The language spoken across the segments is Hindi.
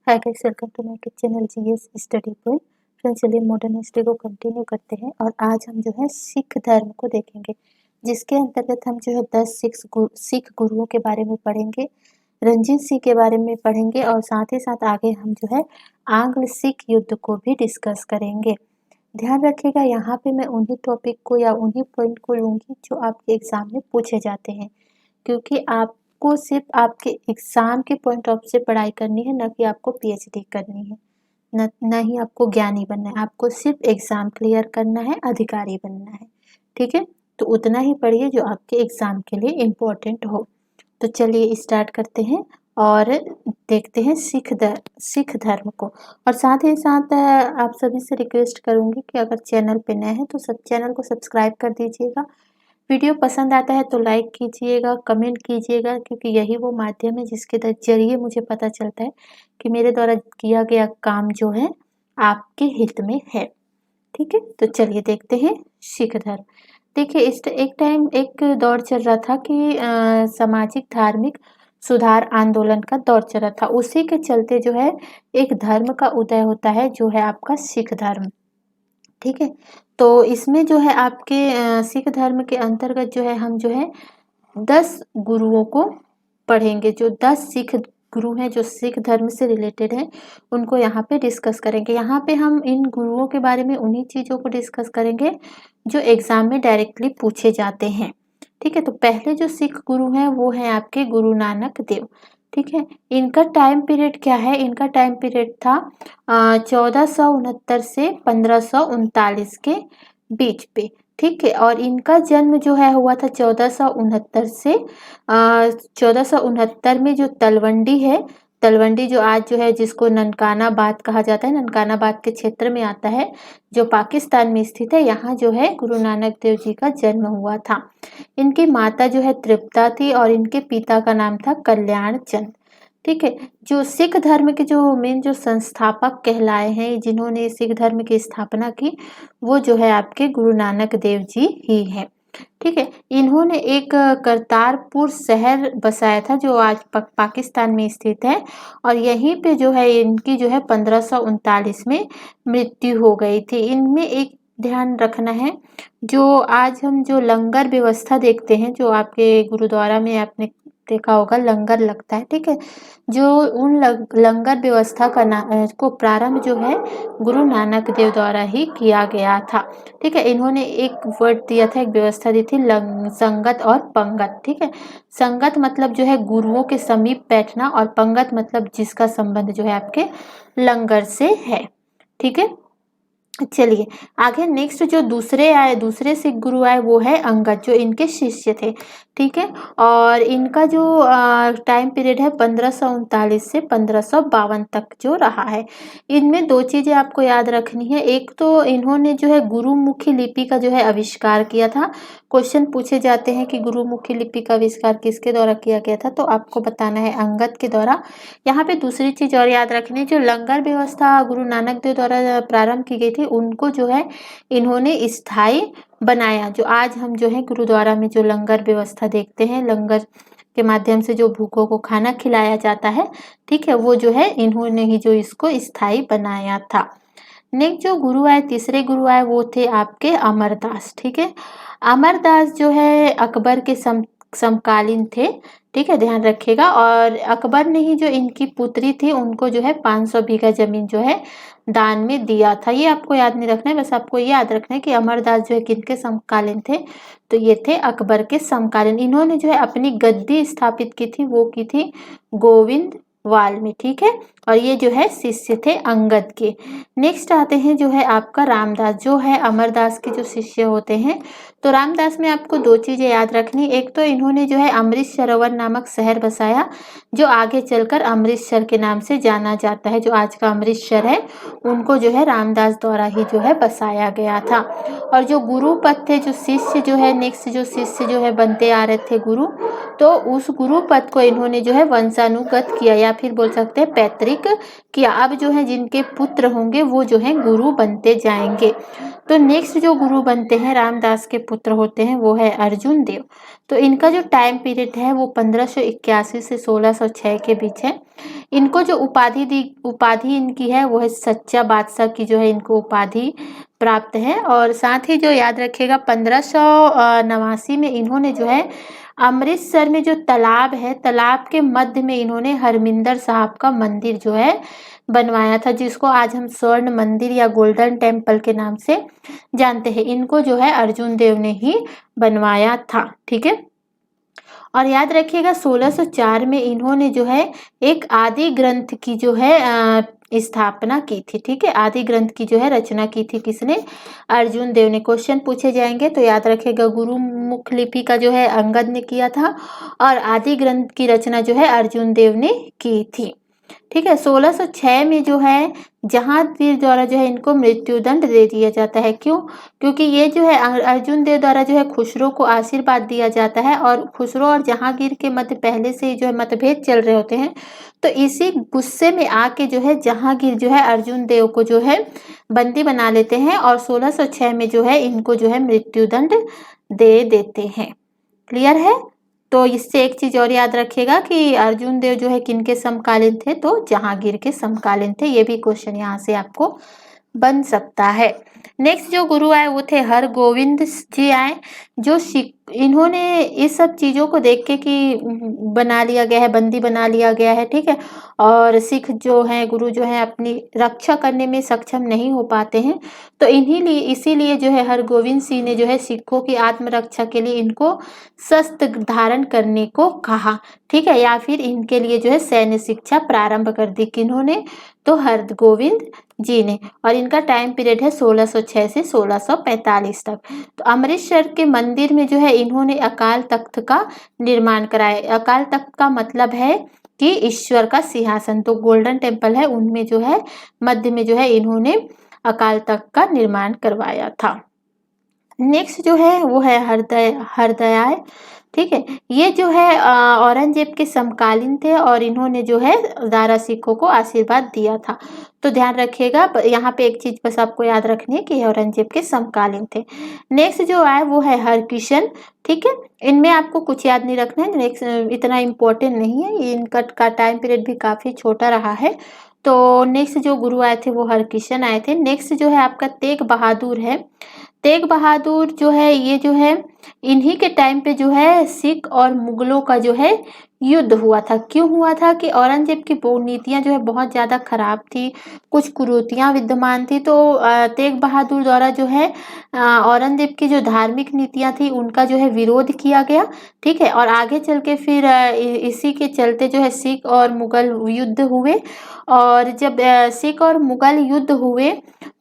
Hi guys, welcome to my channel GS study point. Friends, चलिए मॉडर्न हिस्ट्री को कंटिन्यू करते हैं और आज हम जो है सिख धर्म को देखेंगे, जिसके अंतर्गत हम जो है 10 सिख गुरुओं के बारे में पढ़ेंगे, रंजीत सिंह के बारे में पढ़ेंगे और साथ ही साथ आगे हम जो है आंग्ल सिख युद्ध को भी डिस्कस करेंगे। ध्यान रखिएगा, यहाँ पे मैं उन्हीं टॉपिक को या उन्हीं पॉइंट को लूँगी जो आपके एग्जाम में पूछे जाते हैं, क्योंकि आपको सिर्फ आपके एग्जाम के पॉइंट ऑफ से पढ़ाई करनी है, न कि आपको पीएचडी करनी है, न ही आपको ज्ञानी बनना है। आपको सिर्फ एग्जाम क्लियर करना है, अधिकारी बनना है। ठीक है, तो उतना ही पढ़िए जो आपके एग्जाम के लिए इम्पोर्टेंट हो। तो चलिए स्टार्ट करते हैं और देखते हैं सिख धर्म को। और साथ ही साथ आप सभी से रिक्वेस्ट करूंगी कि अगर चैनल पे नए हैं तो सब चैनल को सब्सक्राइब कर दीजिएगा। वीडियो पसंद आता है तो लाइक कीजिएगा, कमेंट कीजिएगा, क्योंकि यही वो माध्यम है जिसके जरिए मुझे पता चलता है कि मेरे द्वारा किया गया काम जो है आपके हित में है। ठीक है, तो चलिए देखते हैं सिख धर्म। देखिए, एक दौर चल रहा था कि सामाजिक धार्मिक सुधार आंदोलन का दौर चल रहा था। उसी के चलते जो है एक धर्म का उदय होता है, जो है आपका सिख धर्म। ठीक है, तो इसमें जो है आपके सिख धर्म के अंतर्गत जो है हम जो है 10 गुरुओं को पढ़ेंगे। जो 10 सिख गुरु हैं जो सिख धर्म से रिलेटेड हैं, उनको यहाँ पे डिस्कस करेंगे। यहाँ पे हम इन गुरुओं के बारे में उन्हीं चीज़ों को डिस्कस करेंगे जो एग्जाम में डायरेक्टली पूछे जाते हैं। ठीक है, तो पहले जो सिख गुरु हैं वो हैं आपके गुरु नानक देव। ठीक है, इनका टाइम पीरियड क्या है? इनका टाइम पीरियड था 1469 से 1539 के बीच पे। ठीक है, और इनका जन्म जो है हुआ था 1469 से 1469 में जो तलवंडी है, तलवंडी जो आज जो है जिसको ननकानाबाद कहा जाता है, ननकानाबाद के क्षेत्र में आता है, जो पाकिस्तान में स्थित है। यहाँ जो है गुरु नानक देव जी का जन्म हुआ था। इनकी माता जो है तृप्ता थी और इनके पिता का नाम था कल्याण चंद। ठीक है, जो सिख धर्म के जो मेन जो संस्थापक कहलाए हैं, जिन्होंने सिख धर्म की स्थापना की, वो जो है आपके गुरु नानक देव जी ही हैं। ठीक है, इन्होंने एक करतारपुर शहर बसाया था जो आज पाकिस्तान में स्थित है, और यहीं पे जो है इनकी जो है 1539 में मृत्यु हो गई थी। इनमें एक ध्यान रखना है, जो आज हम जो लंगर व्यवस्था देखते हैं, जो आपके गुरुद्वारा में आपने देखा होगा लंगर लगता है। ठीक है, जो उन लंगर व्यवस्था को प्रारंभ जो है गुरु नानक देव द्वारा ही किया गया था। ठीक है, इन्होंने एक वर्ड दिया था, एक व्यवस्था दी थी, संगत और पंगत। ठीक है, संगत मतलब जो है गुरुओं के समीप बैठना, और पंगत मतलब जिसका संबंध जो है आपके लंगर से है। ठीक है, चलिए आगे नेक्स्ट जो दूसरे सिख गुरु आए वो है अंगद, जो इनके शिष्य थे। ठीक है, और इनका जो टाइम पीरियड है 1539 से 1552 तक जो रहा है। इनमें दो चीज़ें आपको याद रखनी है। एक तो इन्होंने जो है गुरुमुखी लिपि का जो है आविष्कार किया था। क्वेश्चन पूछे जाते हैं कि गुरुमुखी लिपि का आविष्कार किसके द्वारा किया गया था, तो आपको बताना है अंगद के द्वारा। यहाँ पे दूसरी चीज़ और याद रखनी, जो लंगर व्यवस्था गुरु नानक देव द्वारा प्रारंभ की गई थी, उनको जो है इन्होंने स्थायी बनाया। जो आज हम जो है गुरुद्वारा में जो लंगर व्यवस्था देखते हैं, लंगर के माध्यम से जो भूखों को खाना खिलाया जाता है, ठीक है, वो जो है इन्होंने ही जो इसको स्थायी बनाया था। नेक्स्ट जो गुरु आए, तीसरे गुरु आए, वो थे आपके अमरदास। ठीक है, अमरदास जो है अकबर के समकालीन थे। ठीक है, ध्यान रखिएगा। और अकबर ने ही जो इनकी पुत्री थी उनको जो है 500 बीघा जमीन जो है दान में दिया था। ये आपको याद नहीं रखना है, बस आपको ये याद रखना है कि अमरदास जो है किनके समकालीन थे, तो ये थे अकबर के समकालीन। इन्होंने जो है अपनी गद्दी स्थापित की थी, वो की थी गोविंद वाल में। ठीक है, और ये जो है शिष्य थे अंगद के। नेक्स्ट आते हैं जो है आपका रामदास, जो है अमरदास के जो शिष्य होते हैं। तो रामदास में आपको दो चीज़ें याद रखनी। एक तो इन्होंने जो है अमृत सरोवर नामक शहर बसाया, जो आगे चलकर अमृतसर के नाम से जाना जाता है। जो आज का अमृतसर है, उनको जो है रामदास द्वारा ही जो है बसाया गया था। और जो गुरु पद थे, जो शिष्य जो है नेक्स्ट जो शिष्य जो है बनते आ रहे थे गुरु, तो उस गुरु पद को इन्होंने जो है वंशानुगत किया, या फिर बोल सकते हैं पैतृक उल्लेख किया। अब जो है जिनके पुत्र होंगे वो जो है गुरु बनते जाएंगे। तो नेक्स्ट जो गुरु बनते हैं रामदास के पुत्र होते हैं वो है अर्जुन देव। तो इनका जो टाइम पीरियड है वो 1581 से 1606 के बीच है। इनको जो उपाधि इनकी है वो है सच्चा बादशाह की जो है इनको उपाधि प्राप्त है। और साथ ही जो याद रखिएगा 1589 में इन्होंने जो है अमृतसर में जो तालाब है, तालाब के मध्य में इन्होंने हरमिंदर साहब का मंदिर जो है बनवाया था, जिसको आज हम स्वर्ण मंदिर या गोल्डन टेम्पल के नाम से जानते हैं। इनको जो है अर्जुन देव ने ही बनवाया था। ठीक है, और याद रखिएगा 1604 में इन्होंने जो है एक आदि ग्रंथ की जो है स्थापना की थी। ठीक है, आदि ग्रंथ की जो है रचना की थी किसने? अर्जुन देव ने। क्वेश्चन पूछे जाएंगे तो याद रखिएगा गुरुमुख लिपि का जो है अंगद ने किया था और आदि ग्रंथ की रचना जो है अर्जुन देव ने की थी। ठीक है, 1606 में जो है जहांगीर द्वारा जो है इनको मृत्युदंड दे दिया जाता है। क्यों? क्योंकि ये जो है अर्जुन देव द्वारा जो है खुसरो को आशीर्वाद दिया जाता है और खुसरो और जहांगीर के मध्य पहले से ही जो है मतभेद चल रहे होते हैं। तो इसी गुस्से में आके जो है जहांगीर जो है अर्जुन देव को जो है बंदी बना लेते हैं और 1606 में जो है इनको जो है मृत्युदंड दे देते हैं। क्लियर है? तो इससे एक चीज और याद रखिएगा कि अर्जुन देव जो है किनके समकालीन थे? तो जहांगीर के समकालीन थे। ये भी क्वेश्चन यहाँ से आपको बन सकता है। नेक्स्ट जो गुरु आए वो थे हरगोविंद जी आए, जो इन्होंने इस सब चीज़ों को देख के कि बना लिया गया है, बंदी बना लिया गया है। ठीक है, और सिख जो हैं गुरु जो हैं अपनी रक्षा करने में सक्षम नहीं हो पाते हैं, तो इसीलिए जो है हरगोविंद सिंह ने जो है सिखों की आत्मरक्षा के लिए इनको शस्त्र धारण करने को कहा। ठीक है, या फिर इनके लिए जो है सैन्य शिक्षा प्रारंभ कर दी। किन्होंने? तो हरगोविंद जी ने। और इनका टाइम पीरियड है 1606 से 1645 तक। तो अमृतसर के मंदिर में जो है इन्होंने अकाल तख्त का निर्माण कराया। अकाल तख्त का मतलब है कि ईश्वर का सिंहासन। तो गोल्डन टेम्पल है उनमें जो है मध्य में जो है इन्होंने अकाल तख्त का निर्माण करवाया था। नेक्स्ट जो है वो है हरदयाल। ठीक है, ये जो है औरंगजेब के समकालीन थे और इन्होंने जो है दारा सिखों को आशीर्वाद दिया था। तो ध्यान रखिएगा, यहाँ पे एक चीज बस आपको याद रखनी है कि औरंगजेब के समकालीन थे। नेक्स्ट जो आए वो है हरकिशन। ठीक है, इनमें आपको कुछ याद नहीं रखना है, नेक्स्ट इतना इम्पोर्टेंट नहीं है, इनका टाइम पीरियड भी काफी छोटा रहा है। तो नेक्स्ट जो गुरु आए थे वो हरकिशन आए थे। नेक्स्ट जो है आपका तेग बहादुर है। तेग बहादुर जो है ये जो है इन्हीं के टाइम पे जो है सिख और मुगलों का जो है युद्ध हुआ था। क्यों हुआ था? कि औरंगजेब की नीतियां जो है बहुत ज़्यादा खराब थी, कुछ कुरीतियां विद्यमान थी। तो तेग बहादुर द्वारा जो है औरंगजेब की जो धार्मिक नीतियां थी उनका जो है विरोध किया गया। ठीक है, और आगे चल के फिर इसी के चलते जो है सिख और मुगल युद्ध हुए। और जब सिख और मुगल युद्ध हुए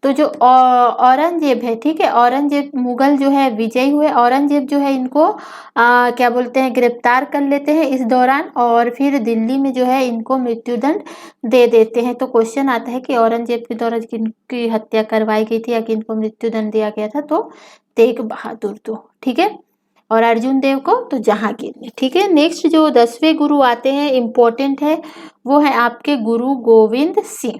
तो जो औरंगजेब है, ठीक है, औरंगजेब मुगल जो है विजयी हुए। औरंगजेब जो है इनको क्या बोलते हैं गिरफ्तार कर लेते हैं इस दौरान और फिर दिल्ली में जो है इनको मृत्युदंड दे देते हैं। तो क्वेश्चन आता है कि औरंगजेब के द्वारा किनकी हत्या करवाई गई थी या किनको मृत्युदंड दिया गया था? तो तेग बहादुर। तो ठीक है, और अर्जुन देव को तो जहांगीर ने। ठीक है, नेक्स्ट जो 10वें गुरु आते हैं इम्पोर्टेंट है वो है आपके गुरु गोविंद सिंह।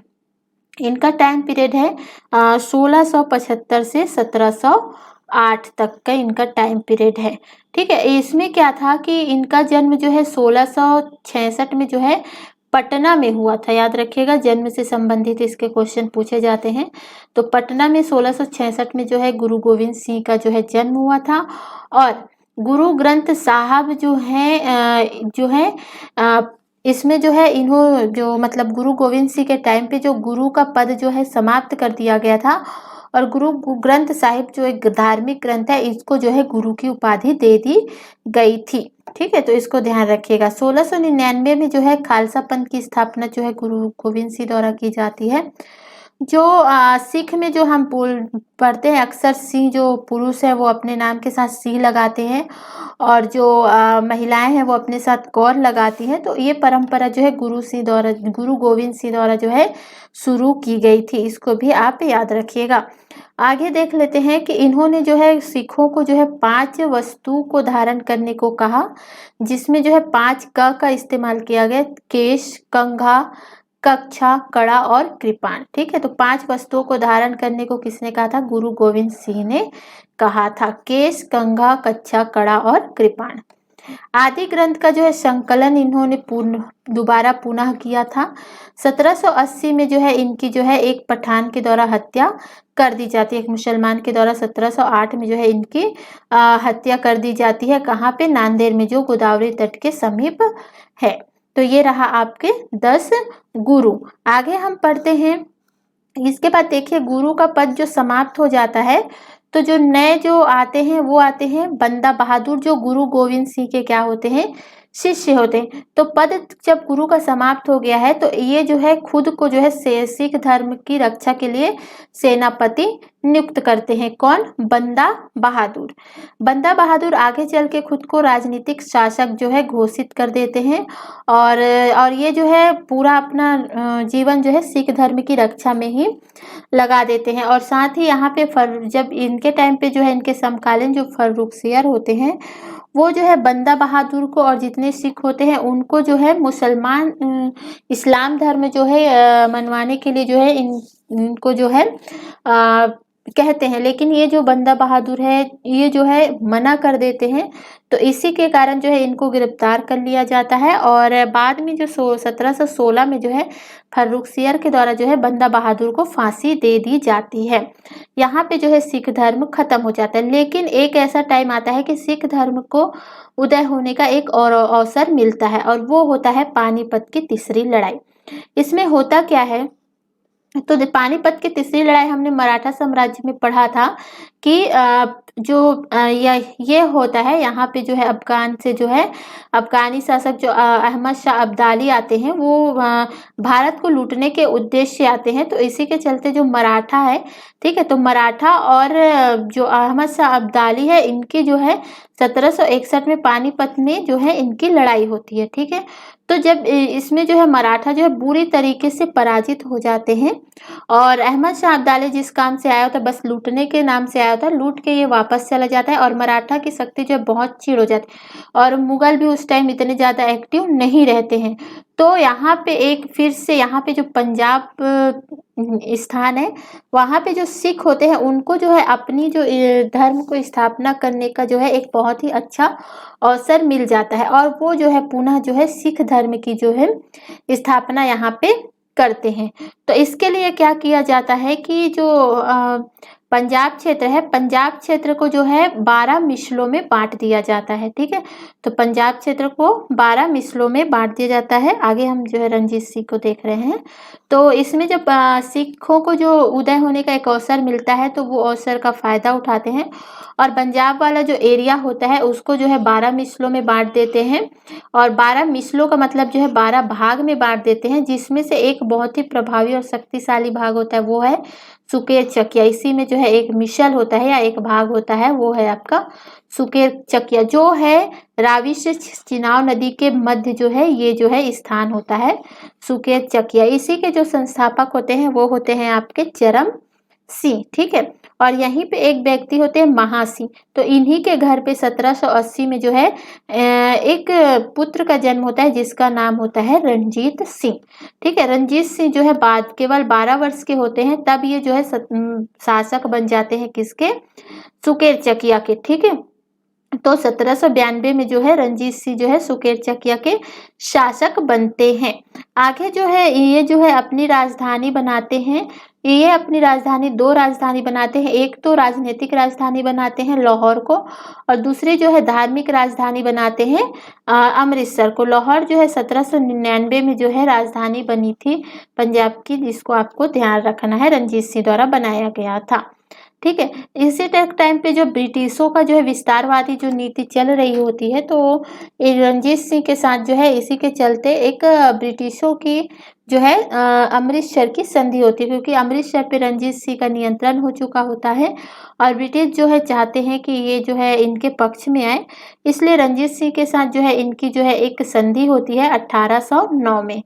इनका टाइम पीरियड है 1675 से 1708 तक का इनका टाइम पीरियड है। ठीक है, इसमें क्या था कि इनका जन्म जो है 1666 में जो है पटना में हुआ था। याद रखिएगा, जन्म से संबंधित इसके क्वेश्चन पूछे जाते हैं। तो पटना में 1666 में जो है गुरु गोविंद सिंह का जो है जन्म हुआ था। और गुरु ग्रंथ साहब जो है इसमें जो है इन्हों जो मतलब गुरु गोविंद सिंह के टाइम पे जो गुरु का पद जो है समाप्त कर दिया गया था और गुरु ग्रंथ साहिब जो एक धार्मिक ग्रंथ है इसको जो है गुरु की उपाधि दे दी गई थी। ठीक है, तो इसको ध्यान रखिएगा। 1699 में जो है खालसा पंथ की स्थापना जो है गुरु गोविंद सिंह द्वारा की जाती है। जो सिख में जो हम पढ़ते हैं अक्सर सिंह जो पुरुष है वो अपने नाम के साथ सिंह लगाते हैं और जो महिलाएं हैं वो अपने साथ कौर लगाती हैं। तो ये परंपरा जो है गुरु गोविंद सिंह द्वारा जो है शुरू की गई थी। इसको भी आप याद रखिएगा। आगे देख लेते हैं कि इन्होंने जो है सिखों को जो है 5 वस्तु को धारण करने को कहा, जिसमें जो है 5 का इस्तेमाल किया गया। केश, कंघा, कक्षा, कड़ा और कृपाण। ठीक है, तो 5 वस्तुओं को धारण करने को किसने कहा था? गुरु गोविंद सिंह ने कहा था। केश, कंघा, कच्छा, कड़ा और कृपाण। आदि ग्रंथ का जो है संकलन इन्होंने दोबारा पुनः किया था। 1780 में जो है इनकी जो है एक पठान के द्वारा हत्या कर दी जाती है, एक मुसलमान के द्वारा 1708 में जो है इनकी हत्या कर दी जाती है। कहाँ पे? नांदेड़ में, जो गोदावरी तट के समीप है। तो ये रहा आपके 10 गुरु। आगे हम पढ़ते हैं। इसके बाद देखिए, गुरु का पद जो समाप्त हो जाता है तो जो नए जो आते हैं वो आते हैं बंदा बहादुर, जो गुरु गोविंद सिंह के क्या होते हैं? शिष्य होते हैं। तो पद जब गुरु का समाप्त हो गया है तो ये जो है खुद को जो है सिख धर्म की रक्षा के लिए सेनापति नियुक्त करते हैं। कौन? बंदा बहादुर। बंदा बहादुर आगे चल के खुद को राजनीतिक शासक जो है घोषित कर देते हैं और ये जो है पूरा अपना जीवन जो है सिख धर्म की रक्षा में ही लगा देते हैं। और साथ ही यहाँ पे जब इनके टाइम पे जो है इनके समकालीन जो फर्रुखसियर होते हैं वो जो है बंदा बहादुर को और जितने सिख होते हैं उनको जो है मुसलमान इस्लाम धर्म जो है मनवाने के लिए जो है इनको जो है कहते हैं। लेकिन ये जो बंदा बहादुर है ये जो है मना कर देते हैं। तो इसी के कारण जो है इनको गिरफ्तार कर लिया जाता है और बाद में जो 1716 में जो है फर्रुखसियर के द्वारा जो है बंदा बहादुर को फांसी दे दी जाती है। यहाँ पे जो है सिख धर्म खत्म हो जाता है। लेकिन एक ऐसा टाइम आता है कि सिख धर्म को उदय होने का एक और अवसर मिलता है और वो होता है पानीपत की तीसरी लड़ाई। इसमें होता क्या है? तो पानीपत की तीसरी लड़ाई हमने मराठा साम्राज्य में पढ़ा था कि ये होता है। यहाँ पे जो है अफगान से जो है अफगानी शासक जो अहमद शाह अब्दाली आते हैं वो भारत को लूटने के उद्देश्य से आते हैं। तो इसी के चलते जो मराठा है, ठीक है, तो मराठा और जो अहमद शाह अब्दाली है इनकी जो है 1761 में पानीपत में जो है इनकी लड़ाई होती है। ठीक है, तो जब इसमें जो है मराठा जो है बुरी तरीके से पराजित हो जाते हैं और अहमद शाह अब्दाली जिस काम से आया होता है, बस लूटने के नाम से आया होता है, लूट के ये वापस चला जाता है और मराठा की शक्ति जो है बहुत चीड़ हो जाती है और मुगल भी उस टाइम इतने ज़्यादा एक्टिव नहीं रहते हैं। तो यहाँ पे एक फिर से यहाँ पे जो पंजाब स्थान है वहाँ पे जो सिख होते हैं उनको जो है अपनी जो धर्म को स्थापना करने का जो है एक बहुत ही अच्छा अवसर मिल जाता है और वो जो है पुनः जो है सिख धर्म की जो है स्थापना यहाँ पे करते हैं। तो इसके लिए क्या किया जाता है कि जो पंजाब क्षेत्र है, पंजाब क्षेत्र को जो है 12 मिसलों में बांट दिया जाता है। ठीक है, तो पंजाब क्षेत्र को 12 मिसलों में बांट दिया जाता है। आगे हम जो है रणजीत सिंह को देख रहे हैं। तो इसमें जब सिखों को जो उदय होने का एक अवसर मिलता है तो वो अवसर का फायदा उठाते हैं और पंजाब वाला जो एरिया होता है उसको जो है 12 मिसलों में बांट देते हैं और 12 मिसलों का मतलब जो है 12 भाग में बांट देते हैं, जिसमें से एक बहुत ही प्रभावी और शक्तिशाली भाग होता है वो है सुकेर चकिया। इसी में जो है एक मिसल होता है या एक भाग होता है वो है आपका सुकेर चकिया, जो है रावी से चिनाब नदी के मध्य जो है ये जो है स्थान होता है सुकेर चकिया। इसी के जो संस्थापक होते हैं वो होते हैं आपके चरम सिंह। ठीक है, और यहीं पे एक व्यक्ति होते हैं महासिंह। तो इन्हीं के घर पे 1780 में जो है एक पुत्र का जन्म होता है जिसका नाम होता है रणजीत सिंह। ठीक है, रणजीत सिंह जो है बाद केवल 12 वर्ष के होते हैं तब ये जो है शासक बन जाते हैं किसके? सुकेर चकिया के। ठीक है, तो 1792 में जो है रणजीत सिंह जो है सुकेर चकिया के शासक बनते हैं। आगे जो है ये जो है अपनी राजधानी बनाते हैं। ये अपनी राजधानी 2 राजधानी बनाते हैं, एक तो राजनीतिक राजधानी बनाते हैं लाहौर को और दूसरी जो है धार्मिक राजधानी बनाते हैं अमृतसर को। लाहौर जो है 1799 में जो है राजधानी बनी थी पंजाब की, जिसको आपको ध्यान रखना है, रणजीत सिंह द्वारा बनाया गया था। ठीक है, इसी टाइम पे जो ब्रिटिशों का जो है विस्तारवादी जो नीति चल रही होती है तो रणजीत सिंह के साथ जो है इसी के चलते एक ब्रिटिशों की जो है अमृतसर की संधि होती है, क्योंकि अमृतसर पे रणजीत सिंह का नियंत्रण हो चुका होता है और ब्रिटिश जो है चाहते हैं कि ये जो है इनके पक्ष में आए, इसलिए रणजीत सिंह के साथ जो है इनकी जो है एक संधि होती है 1809 में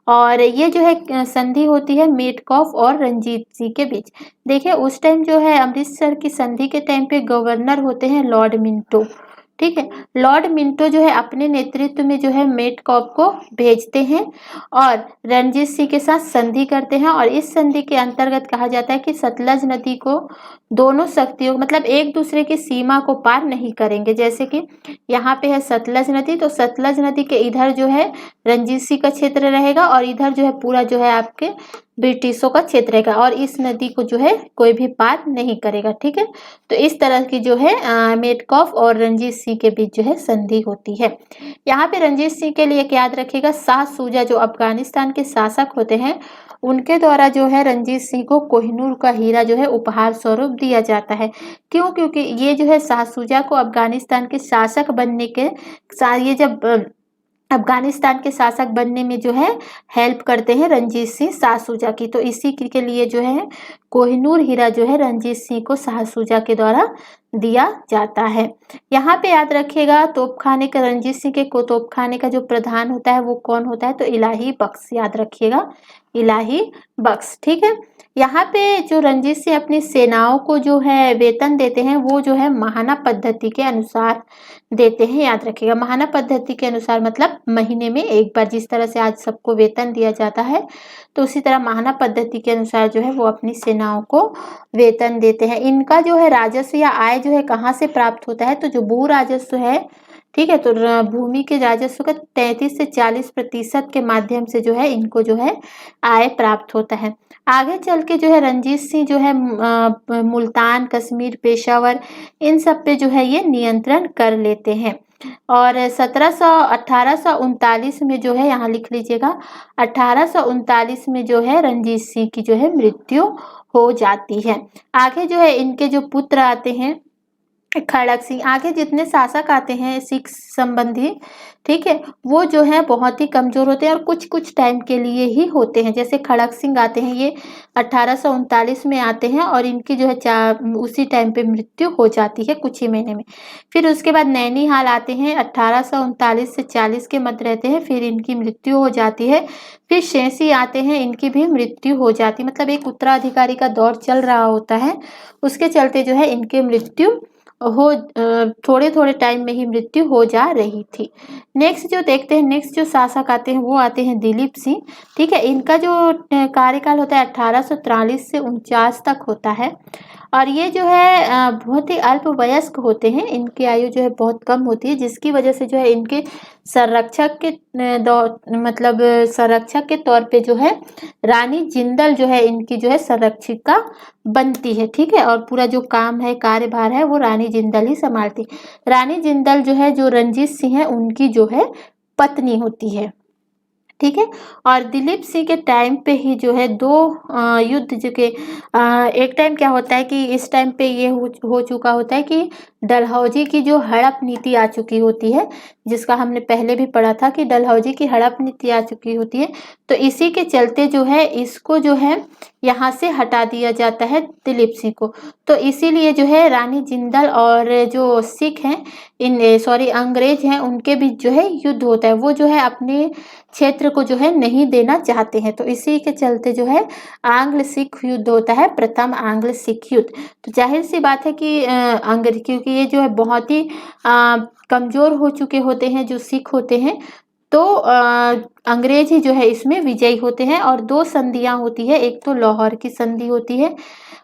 और ये जो है संधि होती है मेटकॉफ और रणजीत सिंह के बीच। देखिए उस टाइम जो है अमृतसर की संधि के टाइम पे गवर्नर होते हैं लॉर्ड मिंटो। ठीक है। लॉर्ड मिंटो जो है अपने नेतृत्व में जो है मेटकॉफ को भेजते हैं और रणजीत सिंह के साथ संधि करते हैं और इस संधि के अंतर्गत कहा जाता है कि सतलज नदी को दोनों शक्तियों मतलब एक दूसरे की सीमा को पार नहीं करेंगे। जैसे कि यहाँ पे है सतलज नदी, तो सतलज नदी के इधर जो है रणजीत सिंह का क्षेत्र रहेगा और इधर जो है पूरा जो है आपके ब्रिटिशों का क्षेत्र रहेगा और इस नदी को जो है कोई भी पार नहीं करेगा। ठीक है, तो इस तरह की जो है मेटकॉफ और रणजीत सिंह के बीच जो है संधि होती है। यहाँ पे रणजीत सिंह के लिए एक याद रखिएगा, शाह शुजा जो अफगानिस्तान के शासक होते हैं उनके द्वारा जो है रणजीत सिंह को कोहिनूर का हीरा जो है उपहार स्वरूप दिया जाता है। क्यों? क्योंकि ये जो है शाह शुजा को अफगानिस्तान के शासक बनने के ये जब अफगानिस्तान के शासक बनने में जो है हेल्प करते हैं रणजीत सिंह शाह शुजा की, तो इसी के लिए जो है कोहिनूर हीरा जो है रणजीत सिंह को शाह शुजा के द्वारा दिया जाता है। यहाँ पे याद रखिएगा तोपखाने का रणजीत सिंह के तोपखाने का जो प्रधान होता है वो कौन होता है, तो इलाही बख्श, याद रखिएगा इलाही बख्श। ठीक है, यहाँ पे जो रणजीत सिंह अपनी सेनाओं को जो है वेतन देते हैं वो जो है महाना पद्धति के अनुसार देते हैं। याद रखिएगा महाना पद्धति के अनुसार मतलब महीने में एक बार, जिस तरह से आज सबको वेतन दिया जाता है तो उसी तरह महाना पद्धति के अनुसार जो है वो अपनी सेनाओं को वेतन देते हैं। इनका जो है राजस्व या आय जो है कहाँ से प्राप्त होता है, तो जो भू राजस्व है, ठीक है, तो भूमि के राजस्व का 33 से 40% के माध्यम से जो है इनको जो है आय प्राप्त होता है। आगे चल के जो है रणजीत सिंह जो है मुल्तान, कश्मीर, पेशावर इन सब पे जो है ये नियंत्रण कर लेते हैं और 1839 में जो है, यहाँ लिख लीजिएगा, 1839 में जो है रणजीत सिंह की जो है मृत्यु हो जाती है। आगे जो है इनके जो पुत्र आते हैं खड़क सिंह, आगे जितने शासक आते हैं सिख संबंधी, ठीक है, वो जो है बहुत ही कमजोर होते हैं और कुछ कुछ टाइम के लिए ही होते हैं। जैसे खड़क सिंह आते हैं ये 1839 में आते हैं और इनकी जो है उसी टाइम पे मृत्यु हो जाती है कुछ ही महीने में। फिर उसके बाद नैनीहाल आते हैं, 1839 से 40 के मध्य रहते हैं, फिर इनकी मृत्यु हो जाती है। फिर शेषी आते हैं, इनकी भी मृत्यु हो जाती है, मतलब एक उत्तराधिकारी का दौर चल रहा होता है, उसके चलते जो है इनकी मृत्यु हो थोड़े थोड़े टाइम में ही मृत्यु हो जा रही थी। नेक्स्ट जो देखते हैं, नेक्स्ट जो शासक आते हैं वो आते हैं दिलीप सिंह। ठीक है, इनका जो कार्यकाल होता है 1843 से 49 तक होता है और ये जो है बहुत ही अल्प वयस्क होते हैं, इनकी आयु जो है बहुत कम होती है, जिसकी वजह से जो है इनके संरक्षक के मतलब संरक्षक के तौर पे जो है रानी जिंदल जो है इनकी जो है संरक्षिका बनती है। ठीक है, और पूरा जो काम है कार्यभार है वो रानी जिंदल ही संभालती। रानी जिंदल जो है जो रणजीत सिंह है उनकी जो है पत्नी होती है। ठीक है, और दिलीप सिंह के टाइम पे ही जो है दो युद्ध जो के एक टाइम क्या होता है कि इस टाइम पे ये हो चुका होता है कि डलहौजी की जो हड़प नीति आ चुकी होती है, जिसका हमने पहले भी पढ़ा था कि डलहौजी की हड़प नीति आ चुकी होती है, तो इसी के चलते जो है इसको जो है यहाँ से हटा दिया जाता है दिलीप सिंह को। तो इसीलिए जो है रानी जिंदल और जो सिख हैं अंग्रेज हैं उनके बीच जो है युद्ध होता है, वो जो है अपने क्षेत्र को जो है नहीं देना चाहते हैं, तो इसी के चलते जो है आंग्ल सिख युद्ध होता है, प्रथम आंग्ल सिख युद्ध। तो जाहिर सी बात है कि क्योंकि ये जो है बहुत ही कमजोर हो चुके होते हैं जो सिख होते हैं, तो अंग्रेज ही जो है इसमें विजयी होते हैं और दो संधियां होती है, एक तो लाहौर की संधि होती है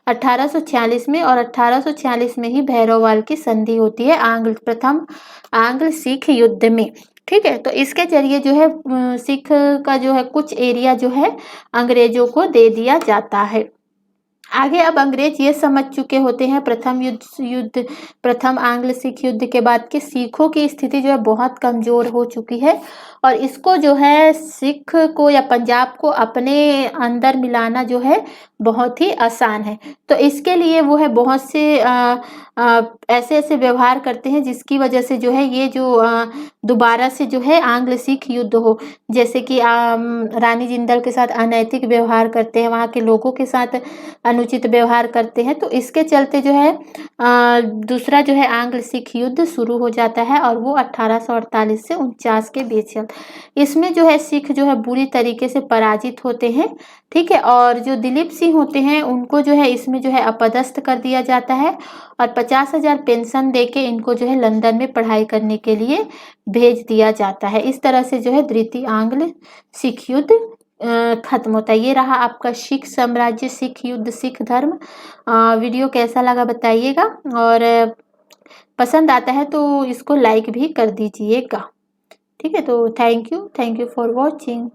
1846 में और 1846 में ही भैरववाल की संधि होती है प्रथम आंग्ल सिख युद्ध में। ठीक है, तो इसके जरिए जो है सिख का जो है कुछ एरिया जो है अंग्रेजों को दे दिया जाता है। आगे अब अंग्रेज ये समझ चुके होते हैं प्रथम आंग्ल सिख युद्ध के बाद कि सिखों की स्थिति जो है बहुत कमजोर हो चुकी है और इसको जो है सिख को या पंजाब को अपने अंदर मिलाना जो है बहुत ही आसान है। तो इसके लिए वो है बहुत से ऐसे ऐसे व्यवहार करते हैं जिसकी वजह से जो है ये जो दोबारा से जो है आंग्ल सिख युद्ध हो, जैसे कि रानी जिंदल के साथ अनैतिक व्यवहार करते हैं, वहाँ के लोगों के साथ अनुचित व्यवहार करते हैं, तो इसके चलते जो है दूसरा जो है आंग्ल सिख युद्ध शुरू हो जाता है और वो 1848 से 49 के बीच चलता है। इसमें जो है सिख जो है बुरी तरीके से पराजित होते हैं, ठीक है। और जो दिलीप सिंह होते हैं उनको जो है इसमें जो है अपदस्थ कर दिया जाता है और 50,000 पेंशन देके इनको जो है लंदन में पढ़ाई करने के लिए भेज दिया जाता है। इस तरह से जो है द्वितीय आंग्ल सिख युद्ध खत्म होता है। ये रहा आपका सिख साम्राज्य, सिख युद्ध, सिख धर्म। वीडियो कैसा लगा बताइएगा और पसंद आता है तो इसको लाइक भी कर दीजिएगा, ठीक है। तो थैंक यू फॉर वॉचिंग।